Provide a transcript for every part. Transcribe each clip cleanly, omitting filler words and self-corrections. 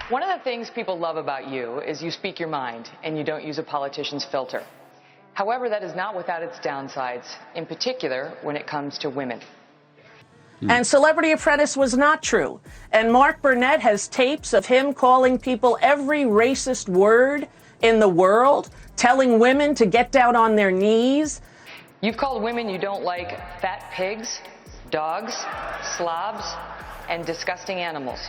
One of the things people love about you is you speak your mind and you don't use a politician's filter. However, that is not without its downsides, in particular when it comes to women. And Celebrity Apprentice was not true. And Mark Burnett has tapes of him calling people every racist word in the world, telling women to get down on their knees. You've called women you don't like fat pigs, dogs, slobs, and disgusting animals.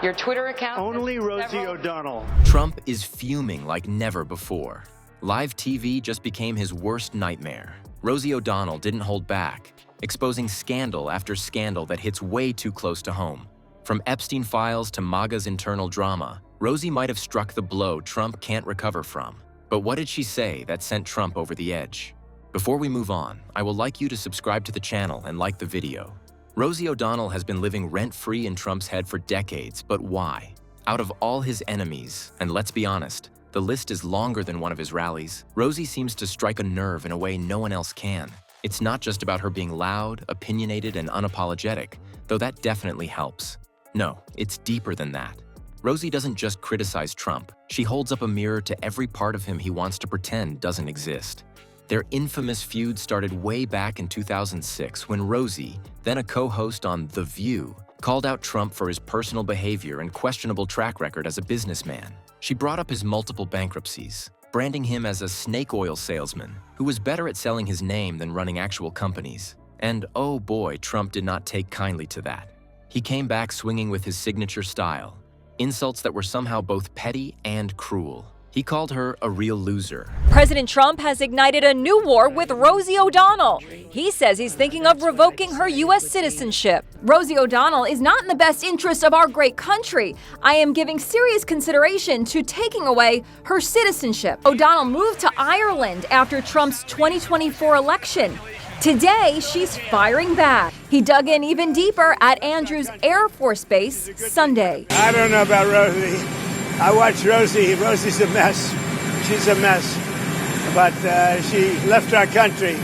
Your Twitter account... Only Rosie O'Donnell. Trump is fuming like never before. Live TV just became his worst nightmare. Rosie O'Donnell didn't hold back, exposing scandal after scandal that hits way too close to home. From Epstein files to MAGA's internal drama, Rosie might have struck the blow Trump can't recover from. But what did she say that sent Trump over the edge? Before we move on, I will like you to subscribe to the channel and like the video. Rosie O'Donnell has been living rent-free in Trump's head for decades, but why? Out of all his enemies, and let's be honest, the list is longer than one of his rallies, Rosie seems to strike a nerve in a way no one else can. It's not just about her being loud, opinionated, and unapologetic, though that definitely helps. No, it's deeper than that. Rosie doesn't just criticize Trump, she holds up a mirror to every part of him he wants to pretend doesn't exist. Their infamous feud started way back in 2006 when Rosie, then a co-host on The View, called out Trump for his personal behavior and questionable track record as a businessman. She brought up his multiple bankruptcies, branding him as a snake oil salesman who was better at selling his name than running actual companies. And oh boy, Trump did not take kindly to that. He came back swinging with his signature style, insults that were somehow both petty and cruel. He called her a real loser. President Trump has ignited a new war with Rosie O'Donnell. He says he's thinking of revoking her U.S. citizenship. Rosie O'Donnell is not in the best interest of our great country. I am giving serious consideration to taking away her citizenship. O'Donnell moved to Ireland after Trump's 2024 election. Today, she's firing back. He dug in even deeper at Andrews Air Force Base Sunday. I don't know about Rosie. I watch Rosie. Rosie's a mess. She's a mess. But she left our country,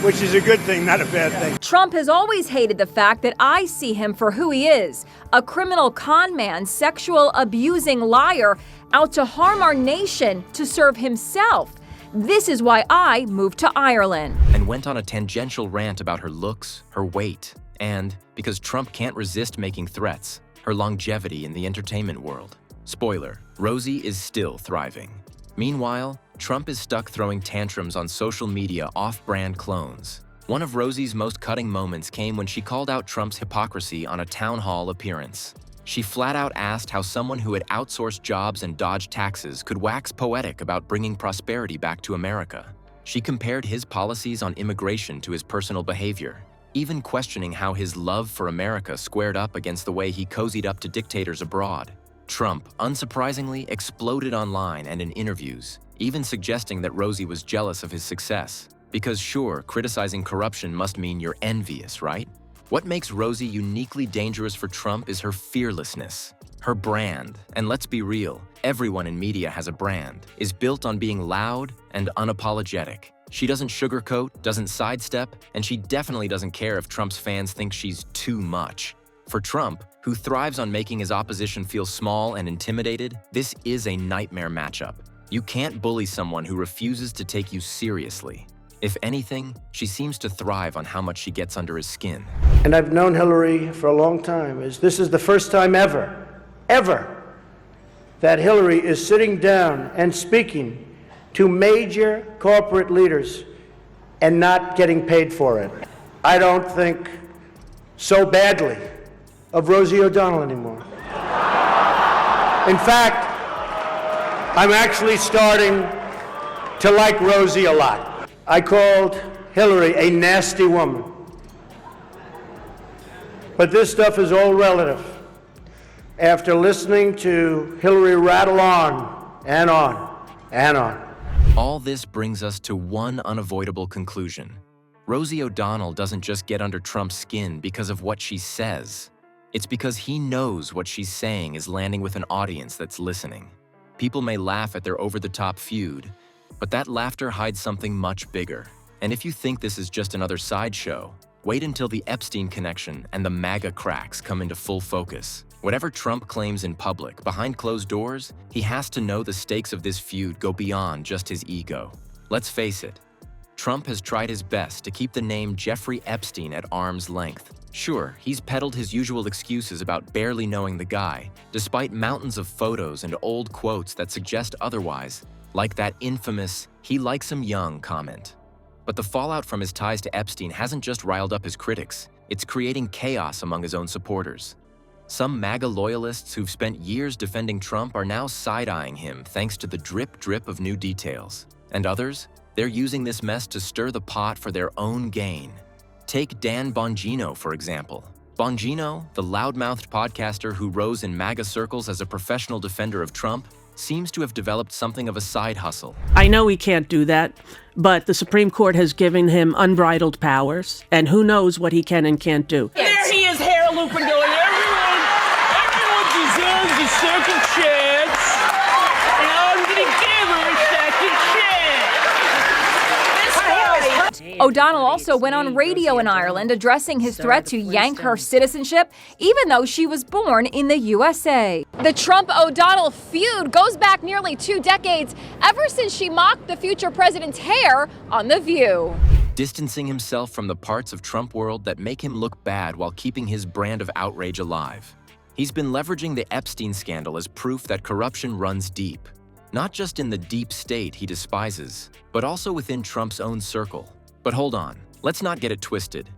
which is a good thing, not a bad thing. Trump has always hated the fact that I see him for who he is, a criminal con man, sexual abusing liar, out to harm our nation to serve himself. This is why I moved to Ireland. And went on a tangential rant about her looks, her weight, and, because Trump can't resist making threats, her longevity in the entertainment world. Spoiler, Rosie is still thriving. Meanwhile, Trump is stuck throwing tantrums on social media off-brand clones. One of Rosie's most cutting moments came when she called out Trump's hypocrisy on a town hall appearance. She flat out asked how someone who had outsourced jobs and dodged taxes could wax poetic about bringing prosperity back to America. She compared his policies on immigration to his personal behavior, even questioning how his love for America squared up against the way he cozied up to dictators abroad. Trump, unsurprisingly, exploded online and in interviews, even suggesting that Rosie was jealous of his success. Because sure, criticizing corruption must mean you're envious, right? What makes Rosie uniquely dangerous for Trump is her fearlessness. Her brand, and let's be real, everyone in media has a brand, is built on being loud and unapologetic. She doesn't sugarcoat, doesn't sidestep, and she definitely doesn't care if Trump's fans think she's too much. For Trump, who thrives on making his opposition feel small and intimidated, this is a nightmare matchup. You can't bully someone who refuses to take you seriously. If anything, she seems to thrive on how much she gets under his skin. And I've known Hillary for a long time. This is the first time ever, that Hillary is sitting down and speaking to major corporate leaders and not getting paid for it. I don't think so badly of Rosie O'Donnell anymore. In fact, I'm actually starting to like Rosie a lot. I called Hillary a nasty woman. But this stuff is all relative. After listening to Hillary rattle on and on and on. All this brings us to one unavoidable conclusion. Rosie O'Donnell doesn't just get under Trump's skin because of what she says. It's because he knows what she's saying is landing with an audience that's listening. People may laugh at their over-the-top feud, but that laughter hides something much bigger. And if you think this is just another sideshow, Wait until the Epstein connection and the MAGA cracks come into full focus. Whatever Trump claims in public, behind closed doors, he has to know the stakes of this feud go beyond just his ego. Let's face it, Trump has tried his best to keep the name Jeffrey Epstein at arm's length. Sure, he's peddled his usual excuses about barely knowing the guy, despite mountains of photos and old quotes that suggest otherwise, like that infamous, "he likes 'em young" comment. But the fallout from his ties to Epstein hasn't just riled up his critics, it's creating chaos among his own supporters. Some MAGA loyalists who've spent years defending Trump are now side-eyeing him thanks to the drip of new details. And others? They're using this mess to stir the pot for their own gain. Take Dan Bongino, for example. Bongino, the loudmouthed podcaster who rose in MAGA circles as a professional defender of Trump, seems to have developed something of a side hustle. I know he can't do that, but the Supreme Court has given him unbridled powers, and who knows what he can and can't do. There he is, hair looping, going, everyone deserves a second chance, and I'm gonna give her a second chance. O'Donnell also went on radio in Ireland addressing his threat to yank her citizenship, even though she was born in the USA. The Trump-O'Donnell feud goes back nearly 2 decades, ever since she mocked the future president's hair on The View. Distancing himself from the parts of Trump world that make him look bad while keeping his brand of outrage alive. He's been leveraging the Epstein scandal as proof that corruption runs deep, not just in the deep state he despises, but also within Trump's own circle. But hold on, let's not get it twisted.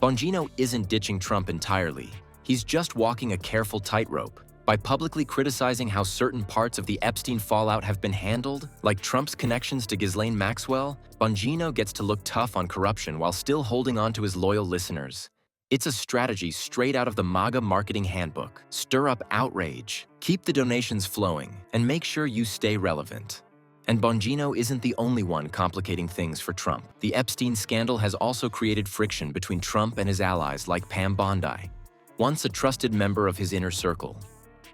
Bongino isn't ditching Trump entirely. He's just walking a careful tightrope. By publicly criticizing how certain parts of the Epstein fallout have been handled, like Trump's connections to Ghislaine Maxwell, Bongino gets to look tough on corruption while still holding on to his loyal listeners. It's a strategy straight out of the MAGA marketing handbook. Stir up outrage, keep the donations flowing, and make sure you stay relevant. And Bongino isn't the only one complicating things for Trump. The Epstein scandal has also created friction between Trump and his allies like Pam Bondi. Once a trusted member of his inner circle,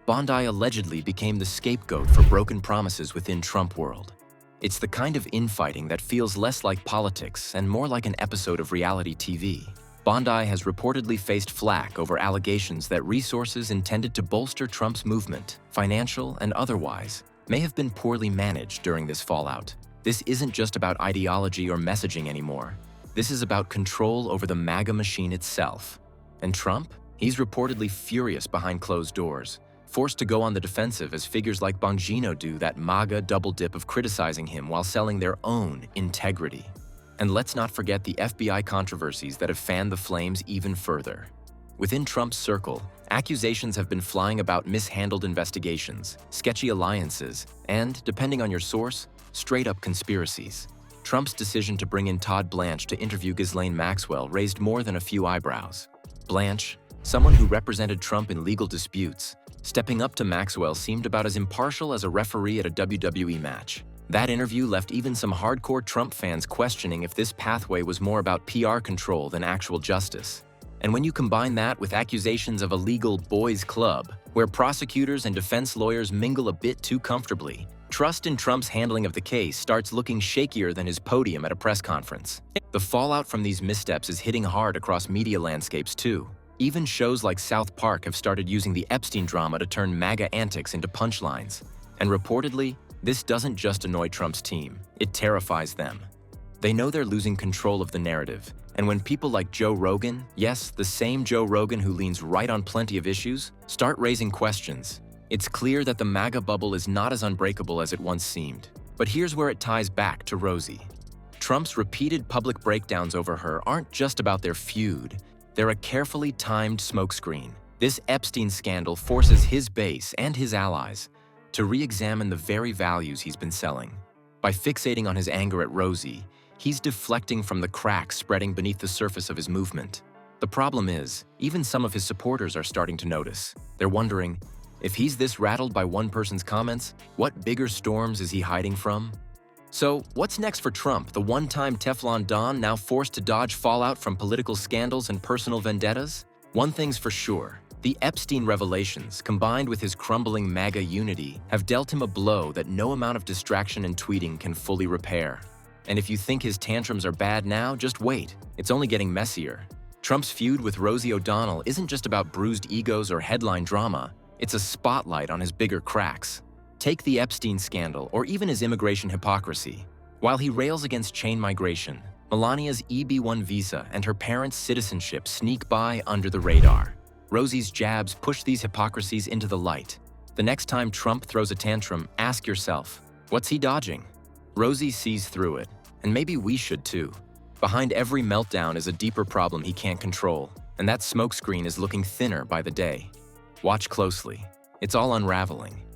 Bondi allegedly became the scapegoat for broken promises within Trump world. It's the kind of infighting that feels less like politics and more like an episode of reality TV. Bondi has reportedly faced flack over allegations that resources intended to bolster Trump's movement, financial and otherwise, may have been poorly managed during this fallout. This isn't just about ideology or messaging anymore. This is about control over the MAGA machine itself. And Trump? He's reportedly furious behind closed doors, forced to go on the defensive as figures like Bongino do that MAGA double dip of criticizing him while selling their own integrity. And let's not forget the FBI controversies that have fanned the flames even further. Within Trump's circle, accusations have been flying about mishandled investigations, sketchy alliances, and, depending on your source, straight-up conspiracies. Trump's decision to bring in Todd Blanche to interview Ghislaine Maxwell raised more than a few eyebrows. Blanche, someone who represented Trump in legal disputes, stepping up to Maxwell seemed about as impartial as a referee at a WWE match. That interview left even some hardcore Trump fans questioning if this pathway was more about PR control than actual justice. And when you combine that with accusations of a legal boys' club, where prosecutors and defense lawyers mingle a bit too comfortably, trust in Trump's handling of the case starts looking shakier than his podium at a press conference. The fallout from these missteps is hitting hard across media landscapes too. Even shows like South Park have started using the Epstein drama to turn MAGA antics into punchlines. And reportedly, this doesn't just annoy Trump's team, it terrifies them. They know they're losing control of the narrative. And when people like Joe Rogan, yes, the same Joe Rogan who leans right on plenty of issues, start raising questions, it's clear that the MAGA bubble is not as unbreakable as it once seemed. But here's where it ties back to Rosie. Trump's repeated public breakdowns over her aren't just about their feud, they're a carefully timed smokescreen. This Epstein scandal forces his base and his allies to re-examine the very values he's been selling. By fixating on his anger at Rosie, he's deflecting from the cracks spreading beneath the surface of his movement. The problem is, even some of his supporters are starting to notice. They're wondering, if he's this rattled by one person's comments, what bigger storms is he hiding from? So, what's next for Trump, the one-time Teflon Don now forced to dodge fallout from political scandals and personal vendettas? One thing's for sure, the Epstein revelations, combined with his crumbling MAGA unity, have dealt him a blow that no amount of distraction and tweeting can fully repair. And if you think his tantrums are bad now, just wait. It's only getting messier. Trump's feud with Rosie O'Donnell isn't just about bruised egos or headline drama, it's a spotlight on his bigger cracks. Take the Epstein scandal or even his immigration hypocrisy. While he rails against chain migration, Melania's EB-1 visa and her parents' citizenship sneak by under the radar. Rosie's jabs push these hypocrisies into the light. The next time Trump throws a tantrum, ask yourself, what's he dodging? Rosie sees through it, and maybe we should too. Behind every meltdown is a deeper problem he can't control, and that smokescreen is looking thinner by the day. Watch closely. It's all unraveling.